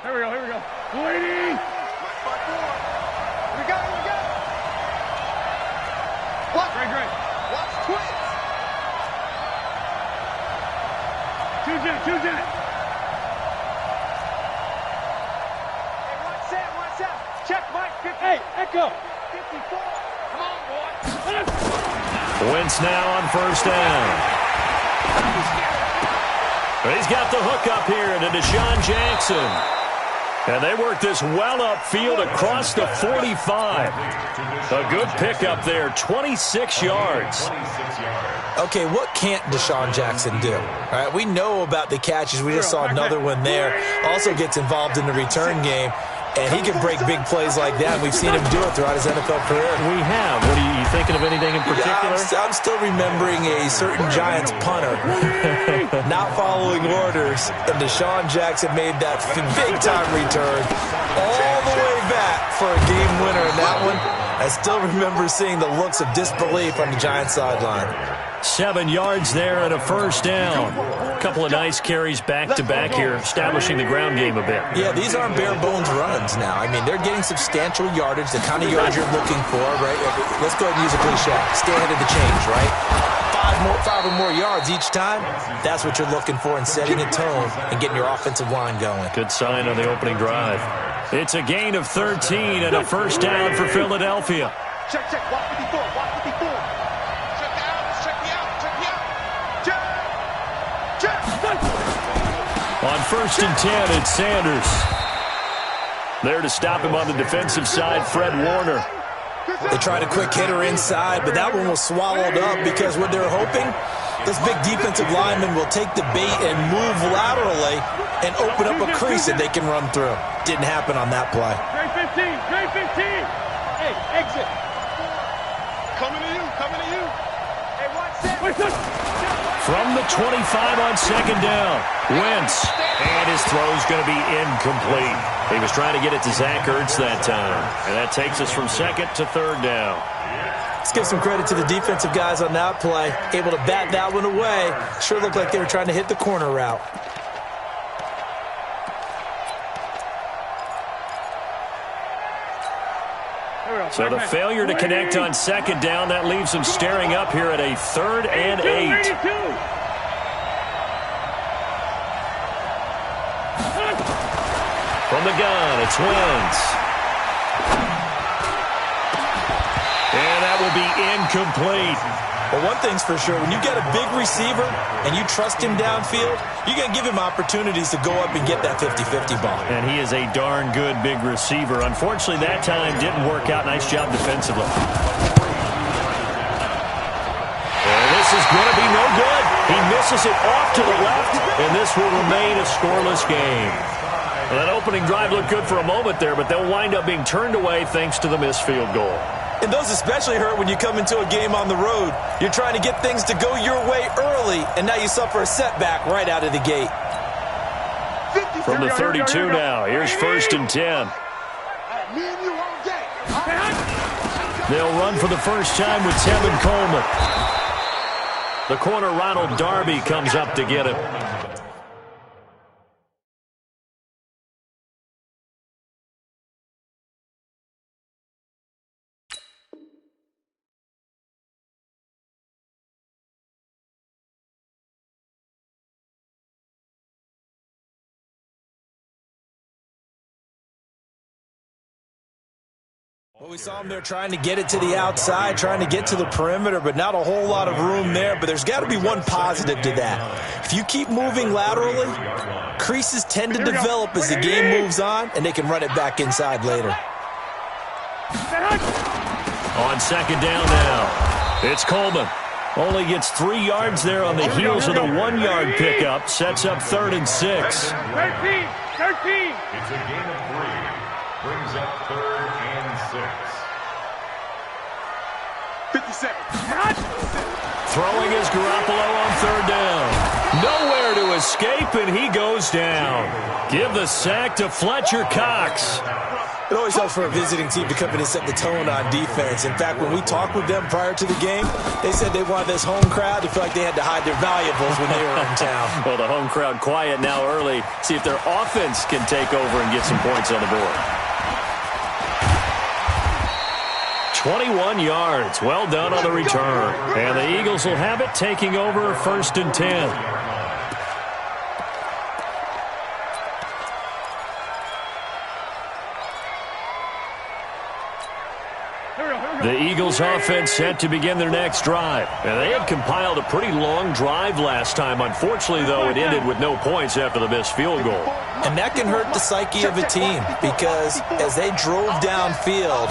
Here we go, here we go. 180. We got it, we got it. What? Great, great. Watch twins. Two jet. Hey, one set. Check, Mike. 50. Hey, Echo. 54. Come on, boy. Wentz now on first down. He's got the hook up here to Deshaun Jackson. And they work this well upfield across the 45. A good pickup there, 26 yards. Okay, what can't Deshaun Jackson do? All right, we know about the catches. We just saw another one there. Also gets involved in the return game. And he can break big plays like that. We've seen him do it throughout his NFL career. We have. What are you thinking of anything in particular? Yeah, I'm still remembering a certain Giants punter not following orders, and Deshaun Jackson made that big-time return all the way back for a game winner in that one. I still remember seeing the looks of disbelief on the Giants sideline. 7 yards there and a first down. A couple of nice carries back-to-back here, establishing the ground game a bit. Yeah, these aren't bare-bones runs now. I mean, they're getting substantial yardage, the kind of yards you're looking for, right? Let's go ahead and use a cliche. Stay ahead of the change, right? Five or more yards each time, that's what you're looking for in setting a tone and getting your offensive line going. Good sign on the opening drive. It's a gain of 13 and a first down for Philadelphia. Check. Watch 54. On first and 10, it's Sanders. There to stop him on the defensive side, Fred Warner. They tried a quick hitter inside, but that one was swallowed up because what they're hoping, this big defensive lineman will take the bait and move laterally and open up a crease that they can run through. Didn't happen on that play. Trey 15. Hey, exit. Coming to you. Hey, watch that. From the 25 on second down, Wentz. And his throw's going to be incomplete. He was trying to get it to Zach Ertz that time. And that takes us from second to third down. Let's give some credit to the defensive guys on that play. Able to bat that one away. Sure looked like they were trying to hit the corner route. So the failure to connect on second down, that leaves him staring up here at a 3rd and 8. From the gun, it's Wentz. And that will be incomplete. Well, one thing's for sure, when you get a big receiver and you trust him downfield, you're going to give him opportunities to go up and get that 50-50 ball. And he is a darn good big receiver. Unfortunately, that time didn't work out. Nice job defensively. And this is going to be no good. He misses it off to the left, and this will remain a scoreless game. Well, that opening drive looked good for a moment there, but they'll wind up being turned away thanks to the missed field goal. And those especially hurt when you come into a game on the road. You're trying to get things to go your way early, and now you suffer a setback right out of the gate. From the 32 now, here's first and 10. They'll run for the first time with Tevin Coleman. The corner, Ronald Darby, comes up to get him. Well, we saw him there trying to get it to the outside, trying to get to the perimeter, but not a whole lot of room there. But there's got to be one positive to that. If you keep moving laterally, creases tend to develop as the game moves on, and they can run it back inside later. On second down now, it's Coleman. Only gets 3 yards there on the heels of the 1-yard pickup. Sets up 3rd and 6. 13. It's a gain of 3. Brings up 3rd and 6. 57. Throwing is Garoppolo on 3rd down. Nowhere to escape, and he goes down. Give the sack to Fletcher Cox. It always helps for a visiting team to come in and set the tone on defense. In fact, when we talked with them prior to the game, they said they wanted this home crowd to feel like they had to hide their valuables when they were in town. Well, the home crowd quiet now early. See if their offense can take over and get some points on the board. 21 yards. Well done on the return. And the Eagles will have it, taking over 1st and 10. The Eagles offense set to begin their next drive. And they had compiled a pretty long drive last time. Unfortunately, though, it ended with no points after the missed field goal. And that can hurt the psyche of a team because as they drove downfield,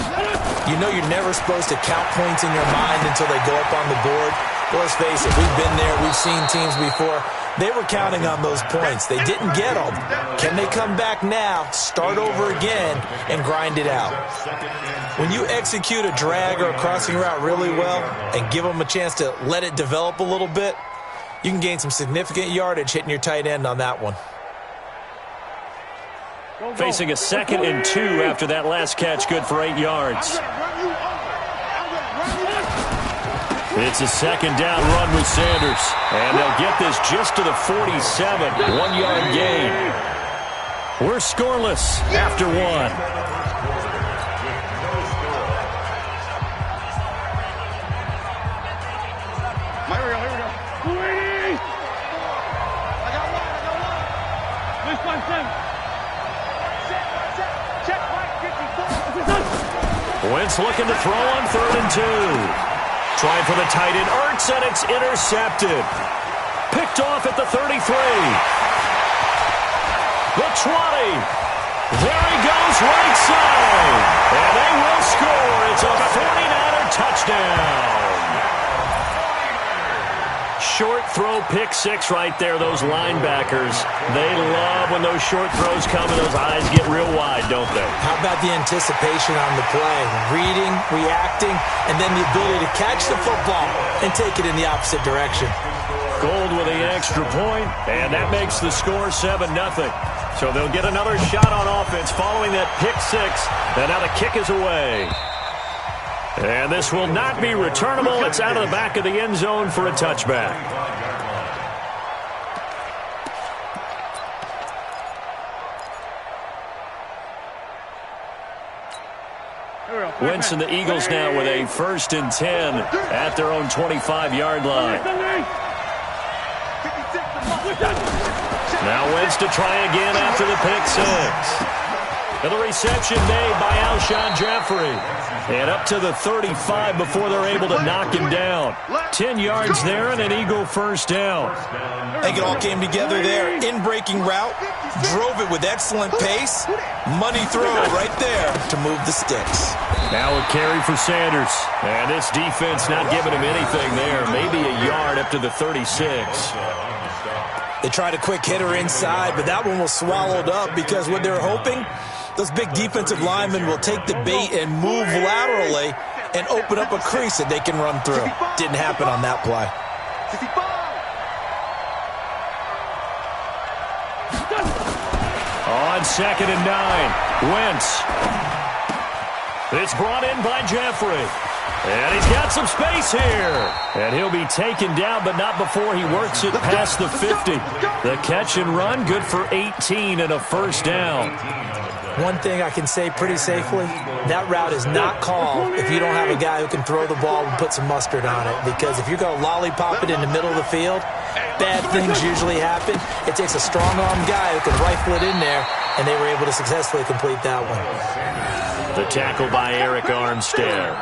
you know you're never supposed to count points in your mind until they go up on the board. Well, let's face it, we've been there. We've seen teams before. They were counting on those points. They didn't get them. Can they come back now, start over again, and grind it out? When you execute a drag or a crossing route really well and give them a chance to let it develop a little bit, you can gain some significant yardage hitting your tight end on that one. Facing a 2nd and 2 after that last catch, good for 8 yards. It's a 2nd down run with Sanders. And they'll get this just to the 47. 1-yard gain. We're scoreless after 1. Wentz looking to throw on 3rd and 2. Trying for the tight end, Ertz, and it's intercepted. Picked off at the 33. The 20. There he goes, right side. And they will score. It's a 49er touchdown. Short throw, pick 6 right there, those linebackers. They love when those short throws come and those eyes get real wide, don't they? How about the anticipation on the play? Reading, reacting, and then the ability to catch the football and take it in the opposite direction. Gold with the extra point, and that makes the score 7-0. So they'll get another shot on offense following that pick 6, and now the kick is away. And this will not be returnable. It's out of the back of the end zone for a touchback. Wentz and the Eagles now with a 1st and 10 at their own 25-yard line. Now Wentz to try again after the pick 6. And the reception made by Alshon Jeffrey. And up to the 35 before they're able to knock him down. 10 yards there and an Eagle 1st down. I think it all came together there. In-breaking route, drove it with excellent pace. Money throw right there to move the sticks. Now a carry for Sanders. And this defense not giving him anything there. Maybe a yard up to the 36. They tried a quick hitter inside, but that one was swallowed up because what they're hoping, those big defensive linemen will take the bait and move laterally and open up a crease that they can run through. Didn't happen on that play. On 2nd and 9, Wentz. It's brought in by Jeffrey. And he's got some space here. And he'll be taken down, but not before he works it past the 50. The catch and run, good for 18 and a 1st down. One thing I can say pretty safely, that route is not called if you don't have a guy who can throw the ball and put some mustard on it. Because if you're going to lollipop it in the middle of the field, bad things usually happen. It takes a strong-armed guy who can rifle it in there, and they were able to successfully complete that one. The tackle by Eric Armstead.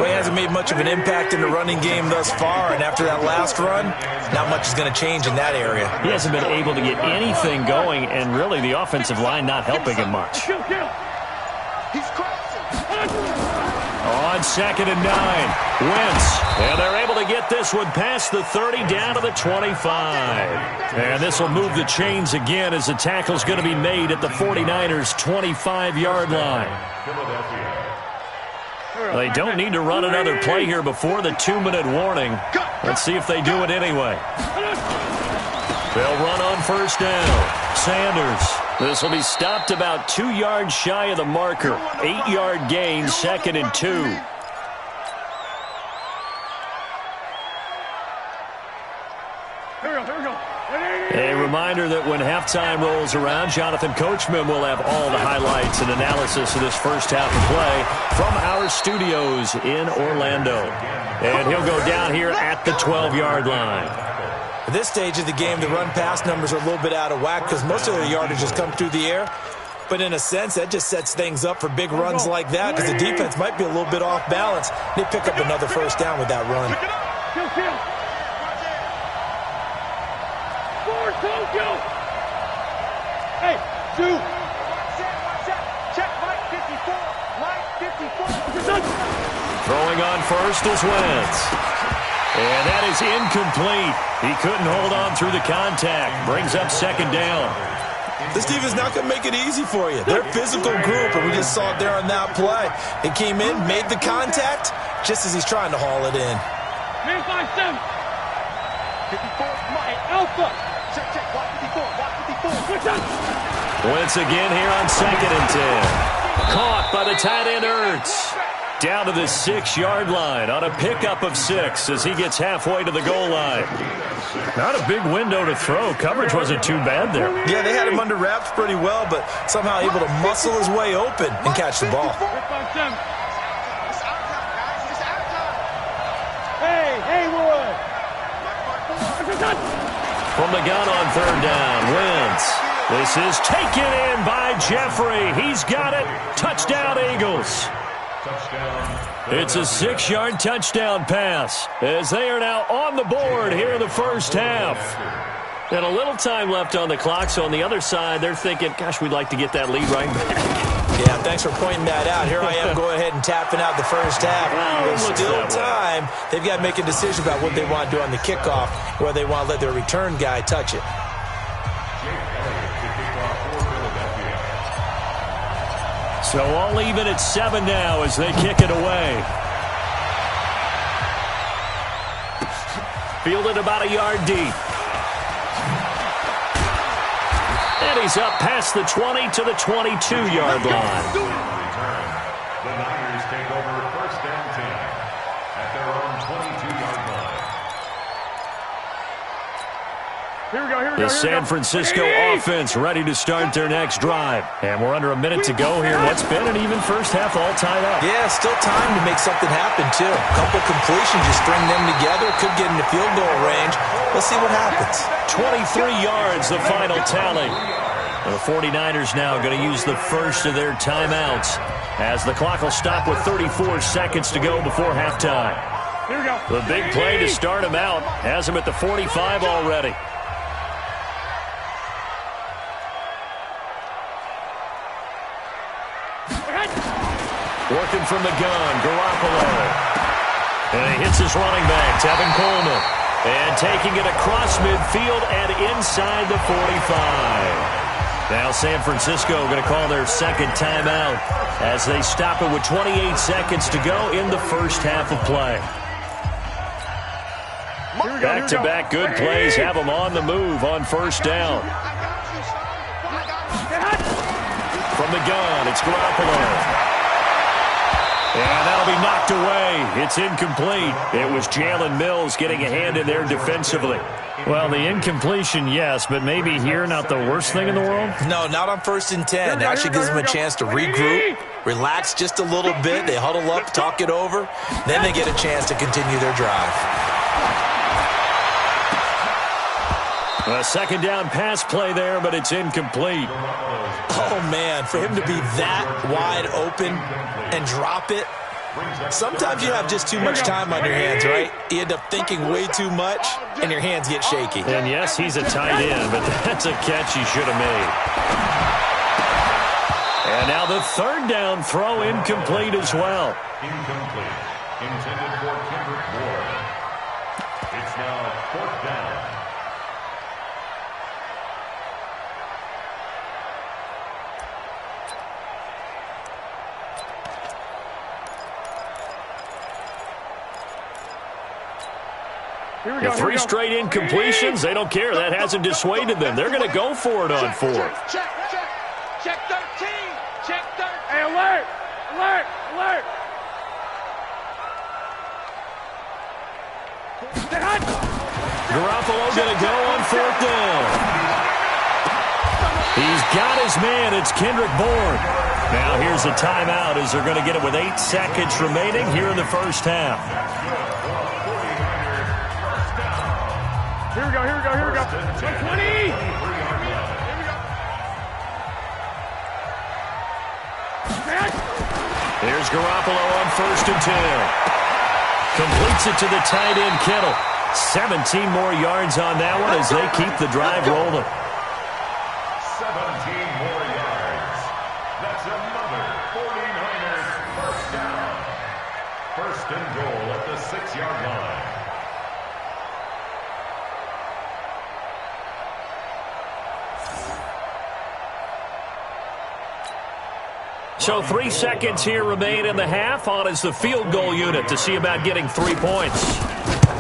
Well, he hasn't made much of an impact in the running game thus far, and after that last run, not much is going to change in that area. He hasn't been able to get anything going, and really the offensive line not helping him much. On 2nd and 9, Wentz. And they're able to get this one past the 30 down to the 25. And this will move the chains again as the tackle's going to be made at the 49ers' 25-yard line. They don't need to run another play here before the 2-minute warning. Let's see if they do it anyway. They'll run on 1st down. Sanders This will be stopped about 2 yards shy of the marker. 8-yard gain, 2nd and 2. Here we go. A reminder that when halftime rolls around, Jonathan Coachman will have all the highlights and analysis of this first half of play from our studios in Orlando. And he'll go down here at the 12-yard line. At this stage of the game, the run-pass numbers are a little bit out of whack because most of their yardage has come through the air. But in a sense, that just sets things up for big runs like that because the defense might be a little bit off balance. They pick up another first down with that run. Hey, shoot. Check Mike 54. Mike 54. Throwing on first is Wentz. And that is incomplete. He couldn't hold on through the contact. Brings up 2nd down. This defense not going to make it easy for you. They're a physical group, and we just saw it there on that play. He came in, made the contact, just as he's trying to haul it in. Man 5-7. 54. Mike. Alpha. Check. Block 54. Block 54. Wentz again here on 2nd and 10. Caught by the tight end Ertz. Down to the 6-yard line on a pickup of 6 as he gets halfway to the goal line. Not a big window to throw. Coverage wasn't too bad there. Yeah, they had him under wraps pretty well, but somehow able to muscle his way open and catch the ball. Hey, Haywood. From the gun on 3rd down, Wentz. This is taken in by Jeffrey. He's got it. Touchdown, Eagles. It's a 6-yard touchdown pass as they are now on the board here in the first half. And a little time left on the clock, so on the other side, they're thinking, gosh, we'd like to get that lead right back. Yeah, thanks for pointing that out. Here I am going ahead and tapping out the first half. There's still time. They've got to make a decision about what they want to do on the kickoff, where they want to let their return guy touch it. So all even at 7 now as they kick it away. Fielded about a yard deep. And he's up past the 20 to the 22-yard line. The Niners take over 1st and 10 at their own 22-yard line. Here we go. The San Francisco offense ready to start their next drive. And we're under a minute to go here. What's been an even first half all tied up. Yeah, still time to make something happen, too. A couple completions, just string them together. Could get into field goal range. Let's see what happens. 23 yards, the final tally. The 49ers now going to use the first of their timeouts as the clock will stop with 34 seconds to go before halftime. Here we go. The big play to start him out has him at the 45 already. Working from the gun, Garoppolo. And he hits his running back, Tevin Coleman. And taking it across midfield and inside the 45. Now San Francisco going to call their second timeout as they stop it with 28 seconds to go in the first half of play. Back-to-back good plays have them on the move on first down. From the gun, it's Garoppolo. And that'll be knocked away. It's incomplete. It was Jalen Mills getting a hand in there defensively. Well, the incompletion, yes, but maybe here not the worst thing in the world? No, not on 1st and 10. It actually gives them a chance to regroup, relax just a little bit. They huddle up, talk it over. Then they get a chance to continue their drive. A second down pass play there, but it's incomplete. Oh, man, for him to be that wide open and drop it. Sometimes you have just too much time on your hands, right? You end up thinking way too much, and your hands get shaky. And yes, he's a tight end, but that's a catch he should have made. And now the third down throw incomplete as well. Incomplete. Intended for Kendrick Ward. It's now 4th down. The 3 straight incompletions, they don't care. That hasn't dissuaded them. They're going to go for it on 4th. Check. Check 13. Check 13. Hey, alert! Alert! Alert! Garoppolo going to go on 4th down. He's got his man. It's Kendrick Bourne. Now here's a timeout as they're going to get it with 8 seconds remaining here in the first half. Here we go, here we go, here we go. 20! Here we go. Here's Garoppolo on 1st and 10. Completes it to the tight end, Kittle. 17 more yards on that one as they keep the drive rolling. 17 more yards. That's another 49ers first down. 1st and goal at the 6-yard line. So 3 seconds here remain in the half. On is the field goal unit to see about getting 3 points.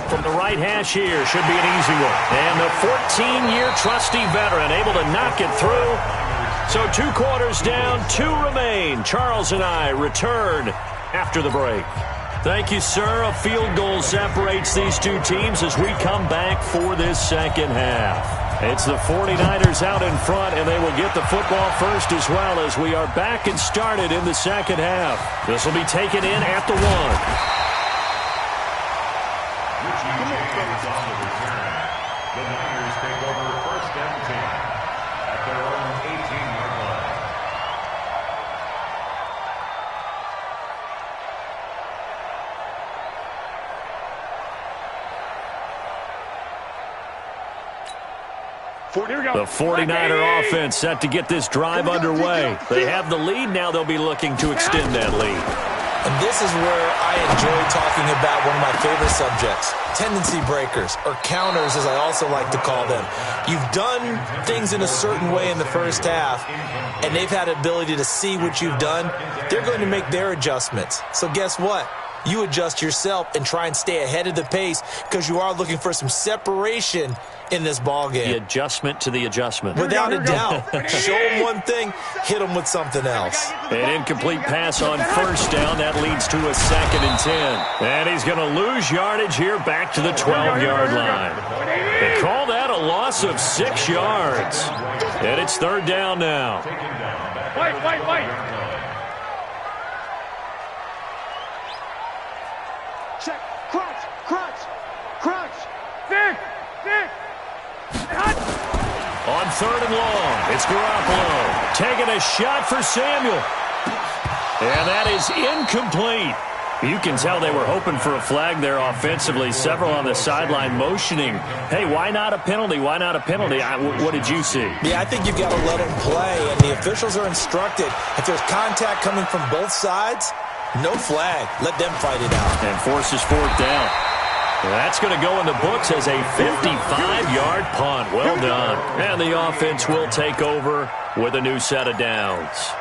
From the right hash here, should be an easy one. And the 14-year trusty veteran able to knock it through. So 2 quarters down, 2 remain. Charles and I return after the break. Thank you, sir. A field goal separates these 2 teams as we come back for this second half. It's the 49ers out in front, and they will get the football first as well as we are back and started in the second half. This will be taken in at the 1. Is on the return. The Niners take over 1st and 10 at their own 18-yard line. The 49er offense set to get this drive underway. They have the lead. Now they'll be looking to extend that lead. And this is where I enjoy talking about one of my favorite subjects, tendency breakers, or counters as I also like to call them. You've done things in a certain way in the first half, and they've had the ability to see what you've done. They're going to make their adjustments. So guess what? You adjust yourself and try and stay ahead of the pace because you are looking for some separation in this ball game. The adjustment to the adjustment. Without a doubt. Show them one thing, hit them with something else. An incomplete pass on 1st down. That leads to a 2nd and 10. And he's going to lose yardage here back to the 12-yard line. They call that a loss of 6 yards. And it's 3rd down now. Wait. Check. Crunch. Dick. On 3rd and long, it's Garoppolo taking a shot for Samuel. And that is incomplete. You can tell they were hoping for a flag there offensively. Several on the sideline motioning, hey, why not a penalty? Why not a penalty? What did you see? Yeah, I think you've got to let them play, and the officials are instructed. If there's contact coming from both sides, no flag. Let them fight it out. And forces 4th down. That's going to go in the books as a 55-yard punt. Well done. And the offense will take over with a new set of downs.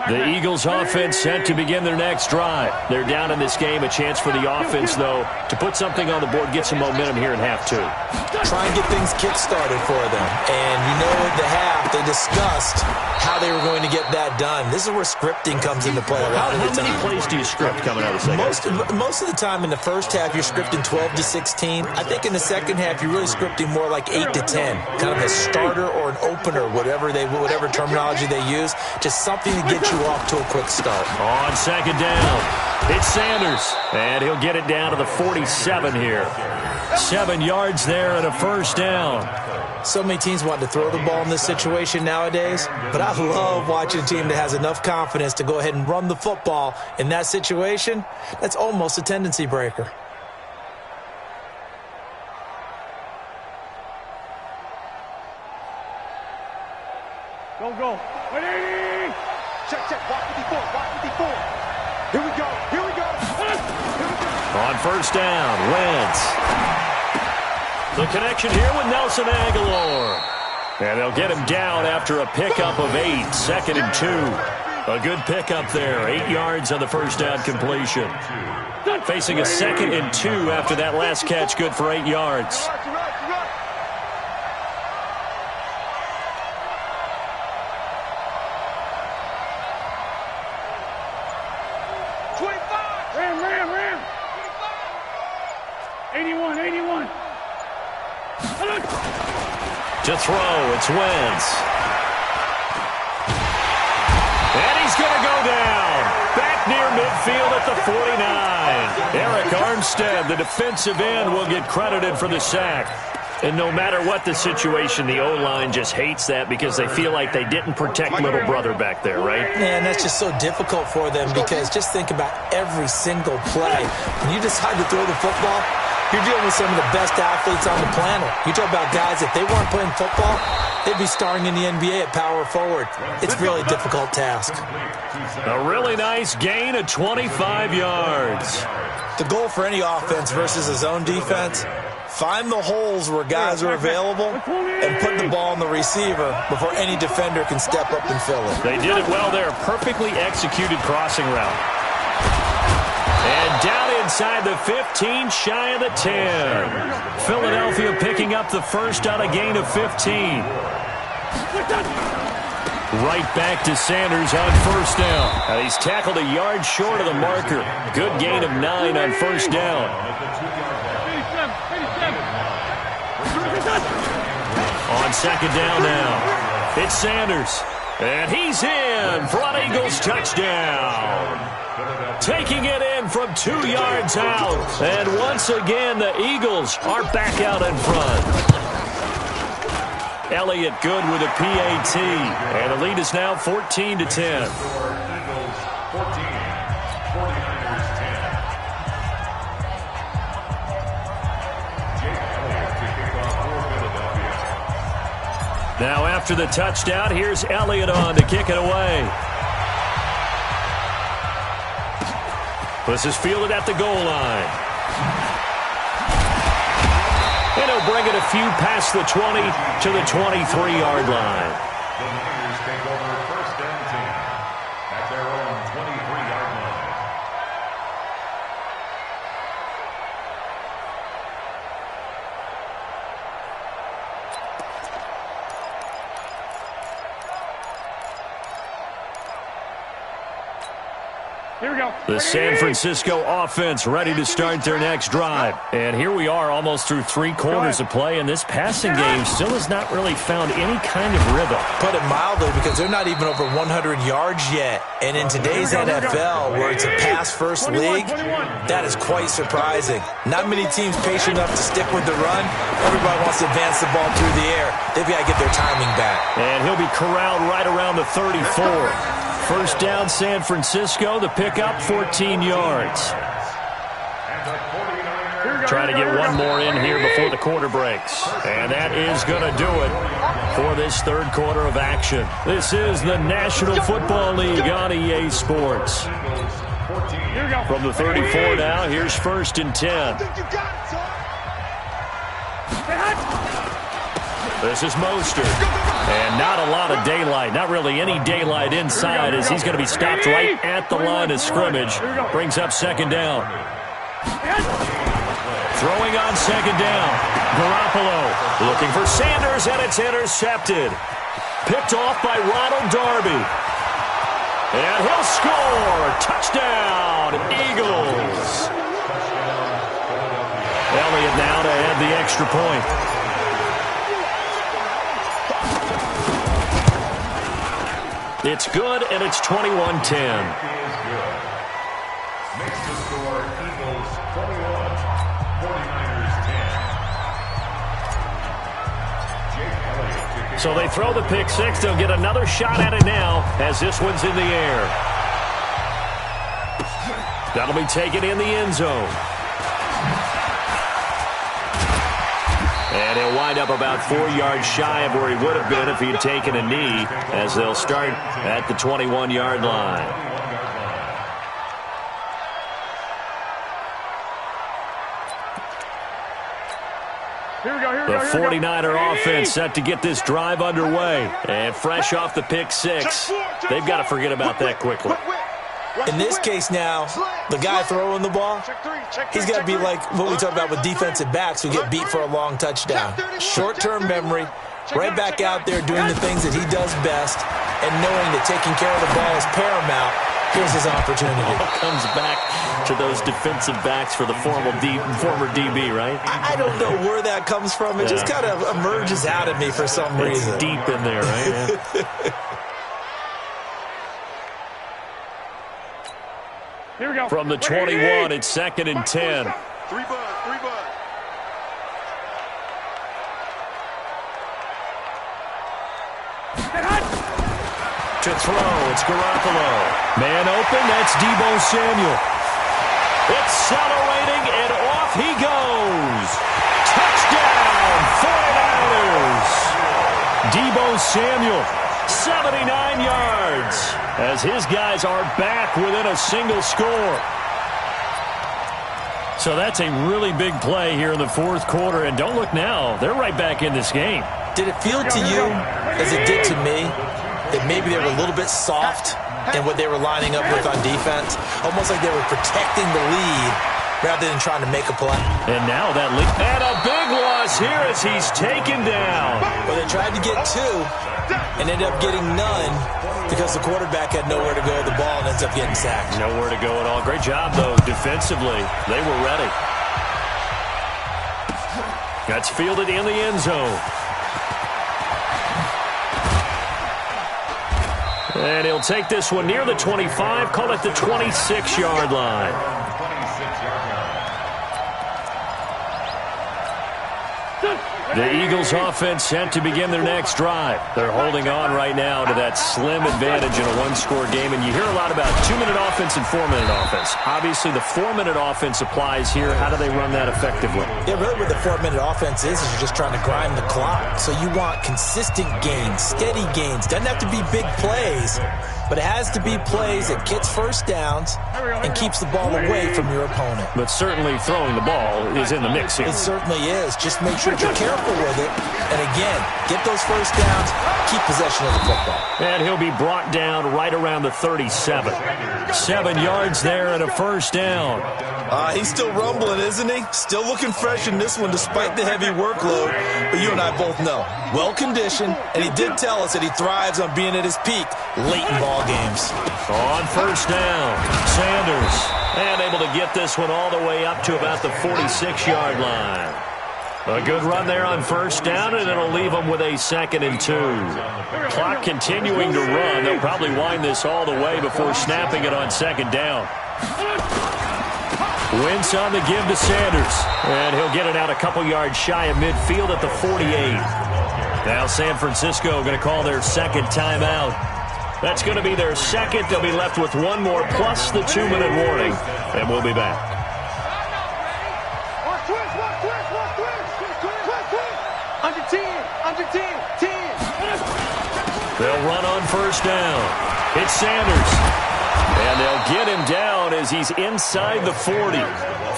The Eagles offense set to begin their next drive. They're down in this game. A chance for the offense, though, to put something on the board, get some momentum here in half 2. Try and get things kick-started for them. And you know at the half, they discussed how they were going to get that done. This is where scripting comes into play a lot of the time. How many plays do you script coming out of the second half? Most of the time in the first half, you're scripting 12 to 16. I think in the second half, you're really scripting more like 8 to 10. Kind of a starter or an opener, whatever terminology they use. Just something to get you off to a quick start. On 2nd down, it's Sanders. And he'll get it down to the 47 here. 7 yards there and a 1st down. So many teams want to throw the ball in this situation nowadays, but I love watching a team that has enough confidence to go ahead and run the football. In that situation, that's almost a tendency breaker. Go. 180. Check. Walk 54. Here we go. On 1st down, Wentz. The connection here with Nelson Aguilar. And they'll get him down after a pickup of 8, 2nd and 2. A good pickup there, 8 yards on the first down completion. Facing a 2nd and 2 after that last catch, good for 8 yards. Ram. 81. To throw, it's Wentz. And he's going to go down. Back near midfield at the 49. Eric Armstead, the defensive end, will get credited for the sack. And no matter what the situation, the O-line just hates that because they feel like they didn't protect little brother back there, right? Yeah, and that's just so difficult for them because just think about every single play. When you decide to throw the football, you're dealing with some of the best athletes on the planet. You talk about guys, if they weren't playing football, they'd be starring in the NBA at power forward. It's a really difficult task. A really nice gain of 25 yards. The goal for any offense versus a zone defense, find the holes where guys are available and put the ball on the receiver before any defender can step up and fill it. They did it well there. Perfectly executed crossing route. And down inside the 15, shy of the 10. Philadelphia picking up the first on a gain of 15. Right back to Sanders on first down. He's tackled a yard short of the marker. Good gain of 9 on first down. On second down now, it's Sanders. And he's in for an Eagles touchdown. Taking it in from 2 yards out. And once again, the Eagles are back out in front. Elliott good with a PAT. And the lead is now 14-10. Eagles 14, 49ers 10. Jake Elliott to kick off for Philadelphia. Now after the touchdown, here's Elliott on to kick it away. This is fielded at the goal line. And he'll bring it a few past the 20 to the 23-yard line. The Niners take over first and 10 at their own 23-yard line. Here we go. The San Francisco offense ready to start their next drive. And here we are almost through 3 quarters of play, and this passing game still has not really found any kind of rhythm. Put it mildly, because they're not even over 100 yards yet. And in today's NFL, where it's a pass-first league, that is quite surprising. Not many teams patient enough to stick with the run. Everybody wants to advance the ball through the air. They've got to get their timing back. And he'll be corralled right around the 34. First down, San Francisco. The pickup, 14 yards. Trying to get one more in here before the quarter breaks. And that is going to do it for this third quarter of action. This is the National Football League on EA Sports. From the 34 now, here's first and 10. This is Mostert. And not a lot of daylight, not really any daylight inside as he's going to be stopped right at the line of scrimmage. Brings up second down. Throwing on second down. Garoppolo looking for Sanders, and it's intercepted. Picked off by Ronald Darby. And he'll score. Touchdown, Eagles. Elliott now to add the extra point. It's good, and it's 21-10. Makes the score Eagles 21, 49ers 10. So they throw the pick six. They'll get another shot at it now as this one's in the air. That'll be taken in the end zone. And he'll wind up about 4 yards shy of where he would have been if he had taken a knee, as they'll start at the 21-yard line. Here we go, here we The go, here we go. 49er offense set to get this drive underway. And fresh off the pick six, they've got to forget about that quickly. In this case now, the guy throwing the ball, he's got to be like what we talk about with defensive backs who get beat for a long touchdown. Short-term memory, right back out there doing the things that he does best, and knowing that taking care of the ball is paramount. Here's his opportunity. Comes back to those defensive backs for the former DB, right? I don't know where that comes from. It just kind of emerges out of me for some reason. It's deep in there, right? Here we go. From the 21, it's 2nd and 10. Three bud. To throw, it's Garoppolo. Man open, that's Deebo Samuel. Accelerating, and off he goes. Touchdown, 49ers. Deebo Samuel, 79 yards, as his guys are back within a single score. So that's a really big play here in the fourth quarter, and don't look now, they're right back in this game. Did it feel to you, as it did to me, that maybe they were a little bit soft in what they were lining up with on defense? Almost like they were protecting the lead rather than trying to make a play. And now that lead. And a big loss here as he's taken down. Well, they tried to get two and ended up getting none because the quarterback had nowhere to go with the ball and ends up getting sacked. Nowhere to go at all. Great job, though, defensively. They were ready. That's fielded in the end zone. And he'll take this one near the 25, call it the 26-yard line. The Eagles offense set to begin their next drive. They're holding on right now to that slim advantage in a one-score game. And you hear a lot about 2-minute offense and 4-minute offense. Obviously, the 4-minute offense applies here. How do they run that effectively? Yeah, really what the 4-minute offense is you're just trying to grind the clock. So you want consistent gains, steady gains. Doesn't have to be big plays, but it has to be plays that gets first downs and keeps the ball away from your opponent. But certainly throwing the ball is in the mix here. It certainly is. Just make sure you're careful with it. And again, get those first downs, keep possession of the football. And he'll be brought down right around the 37. 7 yards there and a first down. He's still rumbling, isn't he? Still looking fresh in this one despite the heavy workload. But you and I both know, well-conditioned, and he did tell us that he thrives on being at his peak late in ball games. On first down, Sanders. And able to get this one all the way up to about the 46-yard line. A good run there on first down, and it'll leave them with a 2nd and 2. Clock continuing to run. They'll probably wind this all the way before snapping it on 2nd down. Wentz on the give to Sanders. And he'll get it out a couple yards shy of midfield at the 48. Now San Francisco going to call their second timeout. That's going to be their second. They'll be left with one more plus the 2-minute warning. And we'll be back. Under 10, 10. They'll run on first down. It's Sanders. And they'll get him down as he's inside the 40.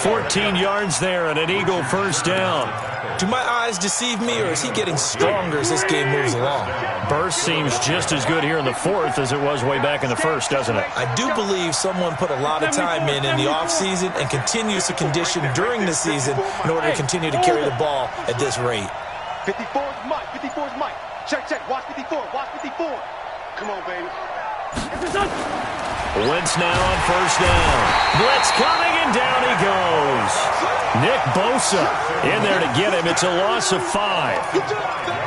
14 yards there and an Eagle first down. Do my eyes deceive me, or is he getting stronger as this game moves along? Burst seems just as good here in the fourth as it was way back in the first, doesn't it? I do believe someone put a lot of time in the offseason and continues to condition during the season in order to continue to carry the ball at this rate. 54's Mike. 54's Mike. Check. Watch 54. Watch 54. Come on, baby. Wentz now on first down. Blitz coming, and down he goes. Nick Bosa in there to get him. It's a loss of 5. Good job, baby.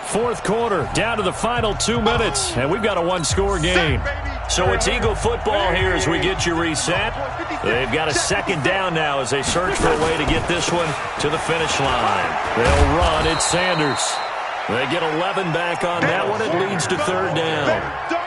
Fourth quarter, down to the final 2 minutes, and we've got a one-score game. So it's Eagle football here as we get you reset. They've got a second down now as they search for a way to get this one to the finish line. They'll run. It's Sanders. They get 11 back on that one. It leads to third down.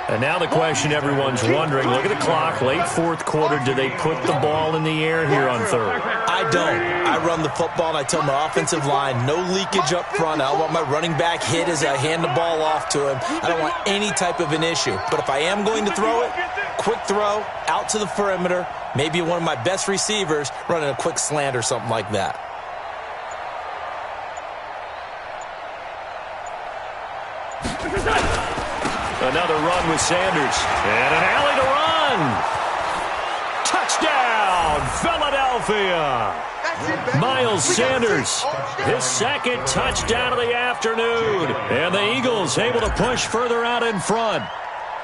And now the question everyone's wondering, look at the clock, late fourth quarter, do they put the ball in the air here on third? I don't. I run the football, and I tell my offensive line, no leakage up front. I don't want my running back hit as I hand the ball off to him. I don't want any type of an issue. But if I am going to throw it, quick throw, out to the perimeter, maybe one of my best receivers running a quick slant or something like that. Another run with Sanders. And an alley to run. Touchdown, Philadelphia. Miles Sanders, his second touchdown of the afternoon. And the Eagles able to push further out in front.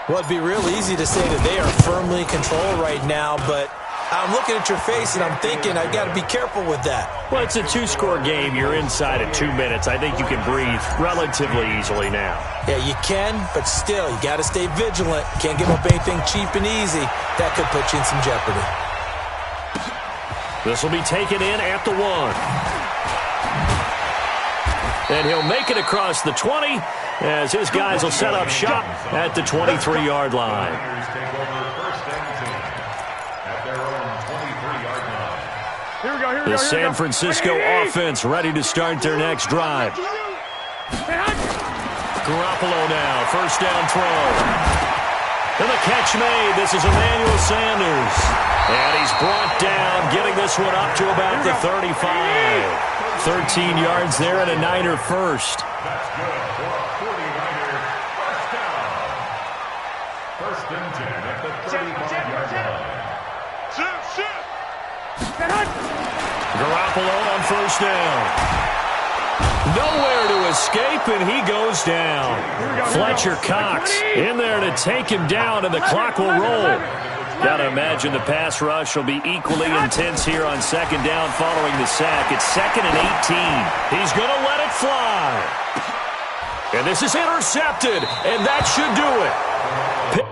Well, it'd be real easy to say that they are firmly in control right now, but I'm looking at your face and I'm thinking I've got to be careful with that. Well, it's a two-score game. You're inside of 2 minutes. I think you can breathe relatively easily now. Yeah, you can, but still, you got to stay vigilant. Can't give up anything cheap and easy. That could put you in some jeopardy. This will be taken in at the 1. And he'll make it across the 20 as his guys will set up shop at the 23-yard line. The San Francisco offense ready to start their next drive. Garoppolo now, first down throw. And the catch made. This is Emmanuel Sanders. And he's brought down, getting this one up to about the 35. 13 yards there and a Niner first. That's good for a 49er first down. First and 10 at the 35-yard line. Garoppolo on first down. Nowhere to escape, and he goes down. Fletcher Cox in there to take him down, and the clock will roll. Got to imagine the pass rush will be equally intense here on second down following the sack. It's 2nd and 18. He's going to let it fly. And this is intercepted, and that should do it.